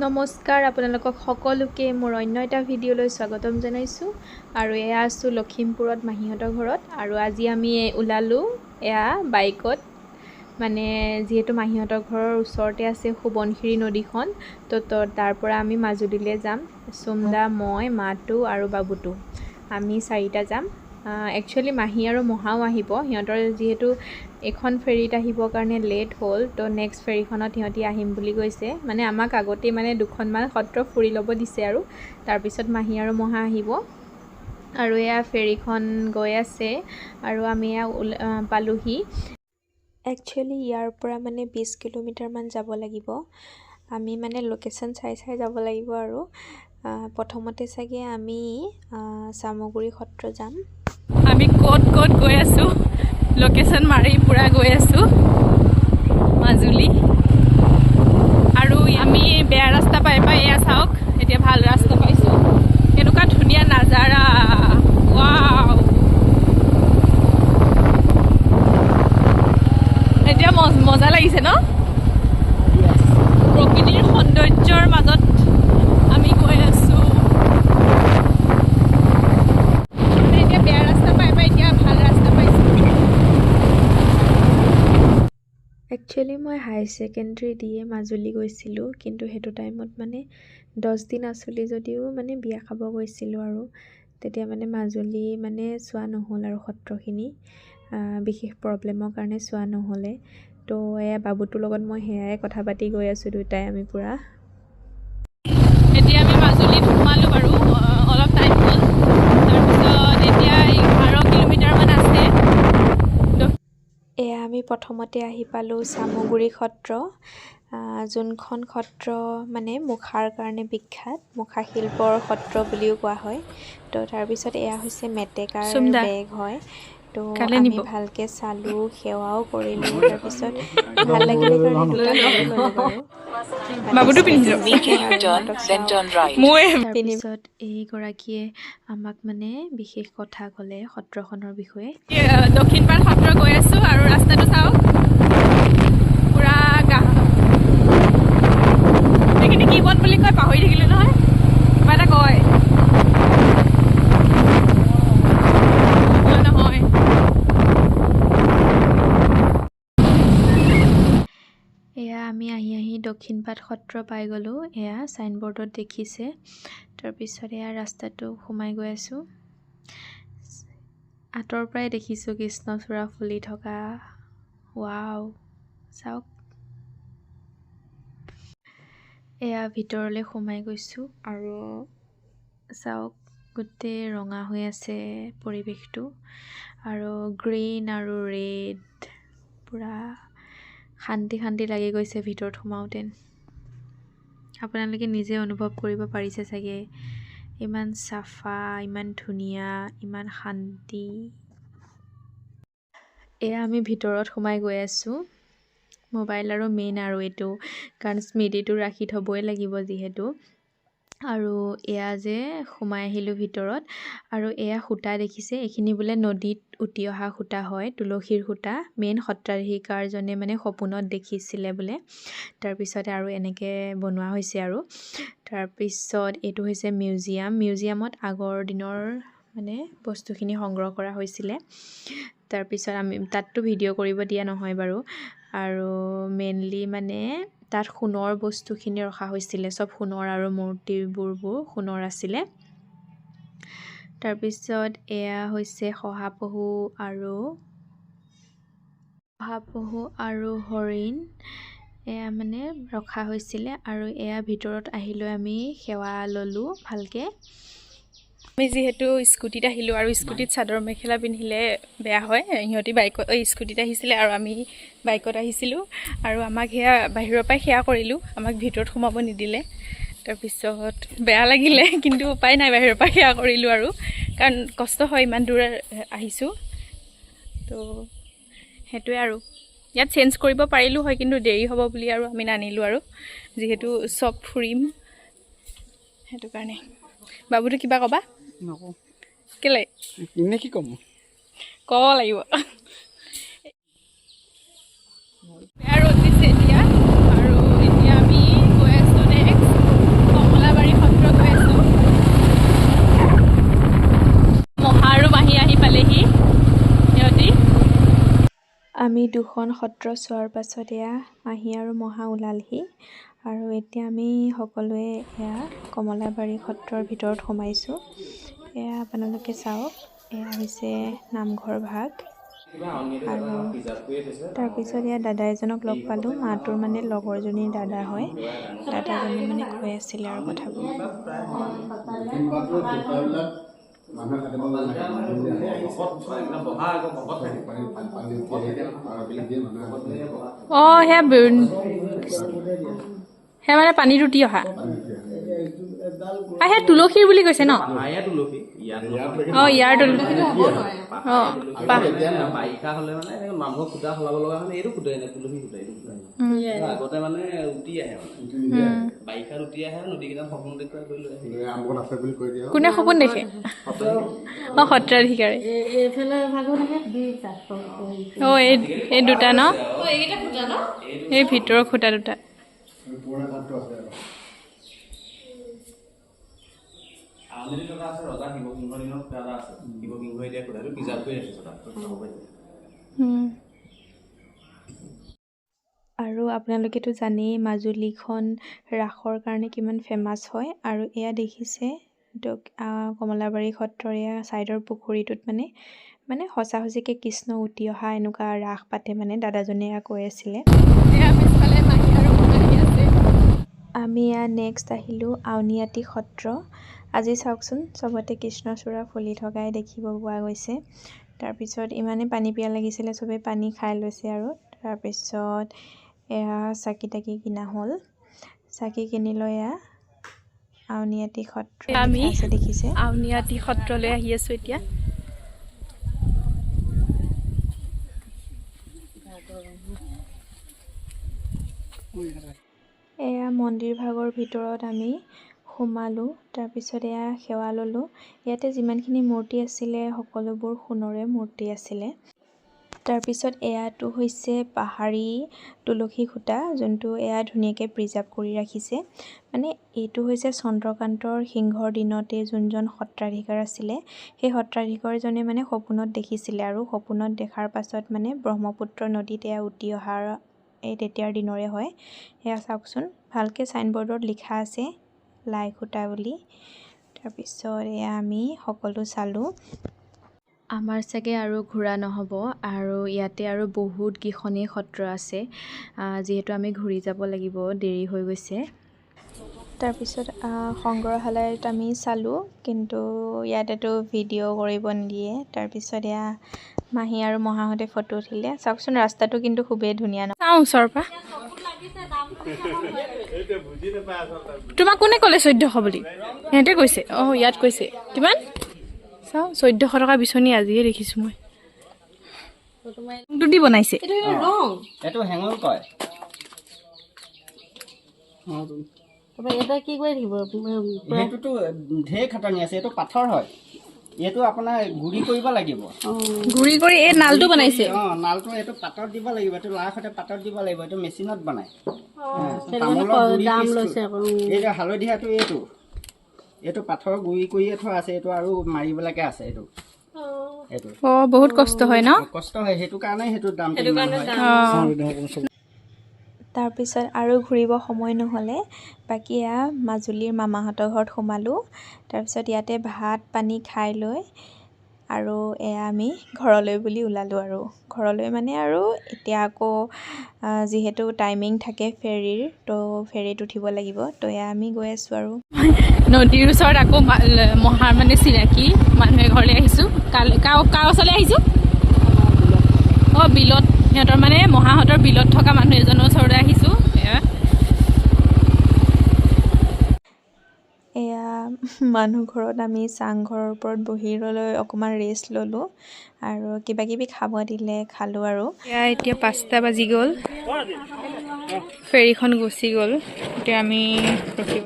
নমস্কাৰ আপোনালোকক সকলোকে মোৰ অন্য এটা ভিডিঅ'লৈ স্বাগতম জনাইছোঁ আৰু এয়া আছোঁ লখিমপুৰত মাহীহঁতৰ ঘৰত আৰু আজি আমি ওলালোঁ এয়া বাইকত মানে যিহেতু মাহীহঁতৰ ঘৰৰ ওচৰতে আছে সোৱণশিৰি নদীখন তো তাৰ পৰা আমি মাজুলীলৈ যাম চুমদা মই মাটো আৰু বাবুটো আমি চাৰিটা যাম একচুৱেলি মাহী আৰু মহাও আহিব সিহঁতৰ যিহেতু এখন ফেৰীত আহিবৰ কাৰণে লেট হ'ল তো নেক্সট ফেৰীখনত সিহঁতি আহিম বুলি কৈছে মানে আমাক আগতেই মানে দুখনমান সত্ৰ ফুৰি ল'ব দিছে আৰু তাৰপিছত মাহী আৰু মহা আহিব আৰু এয়া ফেৰীখন গৈ আছে আৰু আমি এয়া পালোহি একচুৱেলি ইয়াৰ পৰা মানে 20 কিলোমিটাৰমান যাব লাগিব আমি মানে লোকেশ্যন চাই যাব লাগিব আৰু প্ৰথমতে চাগে আমি চামগুৰি সত্ৰ যাম আমি ক'ত গৈ আছোঁ লোকেশ্যন মাৰি পুৰা গৈ আছোঁ মাজুলী আৰু আমি বেয়া ৰাস্তা পাই এয়া চাওক এতিয়া ভাল ৰাস্তা পাইছোঁ কেনেকুৱা ধুনীয়া নাজাৰা ৱাও এতিয়া মজা লাগিছে ন প্ৰকৃতিৰ সৌন্দৰ্যৰ মাজত আমি গৈ আছোঁ এতিয়া বেয়া ৰাস্তা পাই এতিয়া ভাল ৰাস্তা পাইছোঁ একচুৱেলি মই হাই ছেকেণ্ডেৰী দিয়ে মাজুলী গৈছিলোঁ কিন্তু সেইটো টাইমত মানে 10 দিন আছিলোঁ যদিও মানে বিয়া খাব গৈছিলোঁ আৰু তেতিয়া মানে মাজুলী মানে চোৱা নহ'ল আৰু সত্ৰখিনি বিশেষ প্ৰব্লেমৰ কাৰণে চোৱা নহ'লে তো এয়া বাবুটোৰ লগত মই সেয়াই কথা পাতি গৈ আছোঁ দুটাই আমি পুৰা এতিয়া আমি মাজুলীত সোমালোঁ বাৰু অলপ টাইম হ'ল তাৰপিছত এতিয়া 11 কিলোমিটাৰমান আছে এয়া আমি প্ৰথমতে আহি পালোঁ চামগুৰি সত্ৰ যোনখন সত্ৰ মানে মুখাৰ কাৰণে বিখ্যাত মুখা শিল্পৰ সত্ৰ বুলিও কোৱা হয় তো তাৰপিছত এয়া হৈছে মেটেকাৰ বেগ হয় তো আমি ভালকৈ চালোঁ সেৱাও কৰিলোঁ তাৰপিছত ভাল লাগিলে কাৰণে দুটা ল'লোঁ বাৰু বাবুটো তাৰপিছত এইগৰাকীয়ে আমাক মানে বিশেষ কথা ক'লে সত্ৰখনৰ বিষয়ে দক্ষিণপাট সত্ৰ গৈ আছোঁ আৰু ৰাস্তাটো চাওক পুৰা এইখিনি কি বন বুলি কয় পাহৰি থাকিলোঁ নহয় কিবা এটা কয় নহয় এয়া আমি আহি দক্ষিণপাট সত্ৰ পাই গ'লোঁ এয়া চাইনবৰ্ডত দেখিছে তাৰপিছত এয়া ৰাস্তাটো সোমাই গৈ আছোঁ আঁতৰ পৰাই দেখিছোঁ কৃষ্ণচূড়া ফুলি থকা ৱাও চাওক এয়া ভিতৰলৈ সোমাই গৈছোঁ আৰু চাওক গোটেই ৰঙা হৈ আছে পৰিৱেশটো আৰু গ্ৰীণ আৰু ৰেড পুৰা শান্তি লাগি গৈছে ভিতৰত সোমাওঁতে আপোনালোকে নিজে অনুভৱ কৰিব পাৰিছে চাগে ইমান চাফা ইমান ধুনীয়া ইমান শান্তি এয়া আমি ভিতৰত সোমাই গৈ আছোঁ মোবাইল আৰু মেইন আৰু এইটো কাৰণ স্মৃতিটো ৰাখি থ'বই লাগিব যিহেতু আৰু এয়া যে সোমাই আহিলোঁ ভিতৰত আৰু এয়া সূতা দেখিছে এইখিনি বোলে নদীত উটি অহা সূতা হয় তুলসীৰ সূতা মেইন সত্ৰাধিকাৰজনে মানে সপোনত দেখিছিলে বোলে তাৰপিছতে আৰু এনেকৈ বনোৱা হৈছে আৰু তাৰপিছত এইটো হৈছে মিউজিয়ামত আগৰ দিনৰ মানে বস্তুখিনি সংগ্ৰহ কৰা হৈছিলে তাৰপিছত আমি তাততো ভিডিঅ' কৰিব দিয়া নহয় বাৰু আৰু মেইনলি মানে তাত সোণৰ বস্তুখিনি ৰখা হৈছিলে চব সোণৰ আৰু মূৰ্তিবোৰ সোণৰ আছিলে তাৰপিছত এয়া হৈছে শহাপহু আৰু হৰিণ এয়া মানে ৰখা হৈছিলে আৰু এয়া ভিতৰত আহিলৈ আমি সেৱা ল'লোঁ ভালকৈ আমি যিহেতু স্কুটিত আহিলোঁ আৰু স্কুটিত চাদৰ মেখেলা পিন্ধিলে বেয়া হয় সিহঁতি বাইকত স্কুটিত আহিছিলে আৰু আমি বাইকত আহিছিলোঁ আৰু আমাক সেয়া বাহিৰৰ পৰাই সেৱা কৰিলোঁ আমাক ভিতৰত সোমাব নিদিলে তাৰপিছত বেয়া লাগিলে কিন্তু উপায় নাই বাহিৰৰ পৰা সেৱা কৰিলোঁ আৰু কাৰণ কষ্ট হয় ইমান দূৰ আহিছোঁ তো সেইটোৱে আৰু ইয়াত চেঞ্জ কৰিব পাৰিলোঁ হয় কিন্তু দেৰি হ'ব বুলি আৰু আমি নানিলোঁ আৰু যিহেতু চব ফুৰিম সেইটো কাৰণে বাবুটো কিবা ক'বা কেলে কি ক'ব লাগিব বেয়া ৰ'দ দিছে এতিয়া আৰু এতিয়া আমি গৈ আছোঁ নেক্সট দুখন সত্ৰ চোৱাৰ পাছত এয়া মাহী আৰু মহা ওলালহি আৰু এতিয়া আমি সকলোৱে এয়া কমলাবাৰী সত্ৰৰ ভিতৰত সোমাইছোঁ। এয়া আপোনালোকে চাওক, এয়া হৈছে নামঘৰ ভাগ। আৰু তাৰপিছত এয়া দাদা এজনক লগ পালোঁ, মাটোৰ মানে লগৰজনীৰ দাদা হয়। দাদাজনে মানে কৈ আছিলে আৰু কথাবোৰ। অঁ সেয়া মানে পানীত উটি অহা সেই তুলসীৰ বুলি কৈছে ন? অঁ ইয়াৰ তুলসী। অঁ বাৰিষা হলে মানে মানুহক খুটা সলাব লগা মানে এইটো খুটাই নাই, তুলসী খুটাই আগতে মানে উটি আহে, বাৰিষাত উটি আহে, নদী কিনাৰত সপোন দেখুৱাই কৰি লৈ আহে। কোনে সপোন দেখে? অঁ সত্ৰাধিকাৰী। অঁ এই দুটা ন, এই ভিতৰৰ খুটা দুটা। ৰজা শিৱসিংহৰ দিনত খুটা এটা আছে, শিৱসিংহ এতিয়া খুটাটো প্ৰিজাৰ্ভ কৰি ৰাখিছে তাত। আৰু আপোনালোকেতো জানেই মাজুলীখন ৰাসৰ কাৰণে কিমান ফেমাছ হয়। আৰু এয়া দেখিছে কমলাবাৰী সত্ৰৰ এয়া ছাইডৰ পুখুৰীটোত মানে সঁচা সঁচিকৈ কৃষ্ণ উটি অহা এনেকুৱা ৰাস পাতে মানে, দাদাজনে এয়া কৈ আছিলে। আমি এয়া নেক্সট আহিলোঁ আউনীআটী সত্ৰ। আজি চাওকচোন, চবতে কৃষ্ণচূড়া ফুলি থকাই দেখিব পোৱা গৈছে। তাৰপিছত ইমানেই পানী পিয়াহ লাগিছিলে, চবেই পানী খাই লৈছে আৰু তাৰপিছত এয়া চাকি তাকি কিনা হ'ল। চাকি কিনি লৈ এয়া আউনীআটী সত্ৰ আমি দেখিছে। আউনীআটী সত্ৰলৈ আহি আছোঁ এতিয়া। এয়া মন্দিৰ ভাগৰ ভিতৰত আমি সোমালোঁ। তাৰপিছত এয়া সেৱা ল'লোঁ। ইয়াতে যিমানখিনি মূৰ্তি আছিলে সকলোবোৰ সোণৰে মূৰ্তি আছিলে। তাৰপিছত এয়াটো হৈছে পাহাৰী তুলসী খুটা, যোনটো এয়া ধুনীয়াকৈ প্ৰিজাৰ্ভ কৰি ৰাখিছে। মানে এইটো হৈছে চন্দ্ৰকান্তৰ সিংহৰ দিনতে যোনজন সত্ৰাধিকাৰ আছিলে, সেই সত্ৰাধিকাৰজনে মানে সপোনত দেখিছিলে, আৰু সপোনত দেখাৰ পাছত মানে ব্ৰহ্মপুত্ৰ নদীত এয়া উটি অহাৰ এই তেতিয়াৰ দিনৰে হয়। এয়া চাওকচোন, ভালকৈ ছাইনবোৰ্ডত লিখা আছে লাই খুটা বুলি। তাৰপিছত এয়া আমি সকলো চালোঁ। আমাৰ চাগে আৰু ঘূৰা নহ'ব, আৰু ইয়াতে আৰু বহুত কেইখনেই সত্ৰ আছে, যিহেতু আমি ঘূৰি যাব লাগিব, দেৰি হৈ গৈছে। তাৰপিছত সংগ্ৰহালয়ত আমি চালোঁ, কিন্তু ইয়াতেতো ভিডিঅ' কৰিব নিদিয়ে। তাৰপিছত এয়া মাহী আৰু মহাহঁতে ফটো উঠিলে। চাওকচোন, ৰাস্তাটো কিন্তু খুবেই ধুনীয়া ন? চাওঁ ওচৰৰ পৰা। তোমাক কোনে ক'লে 1400 বুলি? সিহঁতে কৈছে। অঁ ইয়াত কৈছে কিমান? চাওঁ 1400 টকা বিচনী আজিয়ে দেখিছোঁ মই। দি বনাইছে এইটো হেঙুল কয়। এটা কি কৰি থাকিব? সেইটোতো ঢেৰ খাটনি আছে। এইটো পাথৰ হয়, এইটো আপোনাৰ গুৰি কৰিব লাগিব। গুৰি কৰি এই নালটো বনাইছে। অঁ নালটো এইটো পাতত দিব লাগিব, এইটো লাৰ সৈতে পাতত দিব লাগিব। এইটো মেচিনত বনায়। দাম লৈছে আকৌ। এইটো হালধীয়াটো এইটো পাথৰ গুৰি কৰিয়ে থোৱা আছে, এইটো আৰু মাৰিবলৈকে আছে। এইটো বহুত কষ্ট হয় ন? কষ্ট হয়, সেইটো কাৰণে সেইটো দাম। তাৰপিছত আৰু ঘূৰিব সময় নহ'লে বাকী এয়া মাজুলীৰ মামাহঁতৰ ঘৰত সোমালোঁ। তাৰপিছত ইয়াতে ভাত পানী খাই লৈ আৰু এয়া আমি ঘৰলৈ বুলি ওলালোঁ। আৰু ঘৰলৈ মানে আৰু এতিয়া আকৌ যিহেতু টাইমিং থাকে ফেৰীৰ, তো ফেৰীত উঠিব লাগিব। তো এয়া আমি গৈ আছোঁ আৰু নদীৰ ওচৰত আকৌ মহাৰ মানে চিনাকি মানুহে ঘৰলৈ আহিছোঁ। কাৰ ওচৰলৈ আহিছোঁ? অঁ বিলত, সিহঁতৰ মানে মহাহঁতৰ বিলত থকা মানুহ এজনৰ ওচৰলৈ আহিছোঁ। এয়া মানুহ ঘৰত আমি চাংঘৰৰ ওপৰত বহি লৈ অকণমান ৰেষ্ট ল'লোঁ, আৰু কিবা কিবি খাব দিলে খালোঁ। আৰু এয়া এতিয়া 5টা বাজি গ'ল, ফেৰীখন গুচি গ'ল। এতিয়া আমি ৰখিব।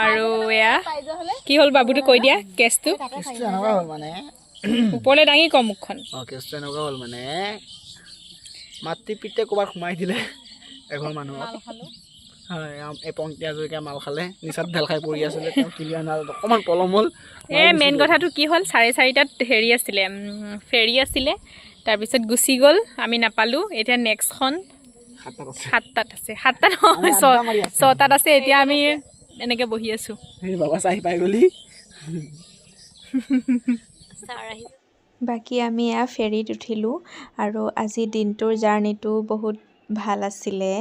আৰু এয়া কি হ'ল বাবুটো কৈ দিয়া কেছটো। এনেকুৱা হ'ল মানে ওপৰলৈ দাঙি ক মুখখন। কেছটো এনেকুৱা হ'ল মানে মাতৃ পিতৃয়ে ক'ৰবাত সোমাই দিলে এঘৰ মানুহক। হয়, এই পংক্তি হাজৰিকাই মাল খালে, নিচাত ঢেল খাই পৰি আছিলে। তেওঁ তুলি অনা অকণমান পলম হ'ল। মেইন কথাটো কি হ'ল, 4:30টাত হেৰি আছিলে, ফেৰী আছিলে। তাৰপিছত গুচি গ'ল, আমি নাপালোঁ। এতিয়া নেক্সটখন 7টাত আছে, 7টাত নহয় 6টাত আছে। এতিয়া আমি এনেকৈ বহি আছোঁ। বাবা চাই পাই গ'লি। বাকী আমি এয়া ফেৰীত উঠিলোঁ আৰু আজি দিনটোৰ জাৰ্ণিটো বহুত ভাল আছিলে।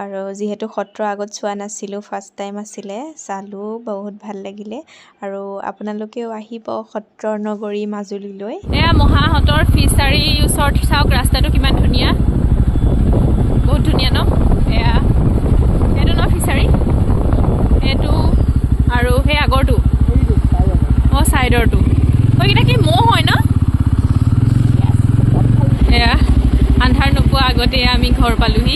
আৰু যিহেতু সত্ৰ আগত চোৱা নাছিলোঁ, ফাৰ্ষ্ট টাইম আছিলে, চালোঁ, বহুত ভাল লাগিলে। আৰু আপোনালোকেও আহিব সত্ৰৰ নগৰী মাজুলীলৈ। এয়া মহাহঁতৰ ফিচাৰীৰ ওচৰত চাওক, ৰাস্তাটো কিমান ধুনীয়া, বহুত ধুনীয়া ন? এয়া এইটো ন ফিচাৰী, এইটো আৰু সেই আগৰটো, অঁ ছাইডৰটো, সেইকেইটা কি ম'হ হয় ন? এয়া আন্ধাৰ নোপোৱা আগতে আমি ঘৰ পালোহি।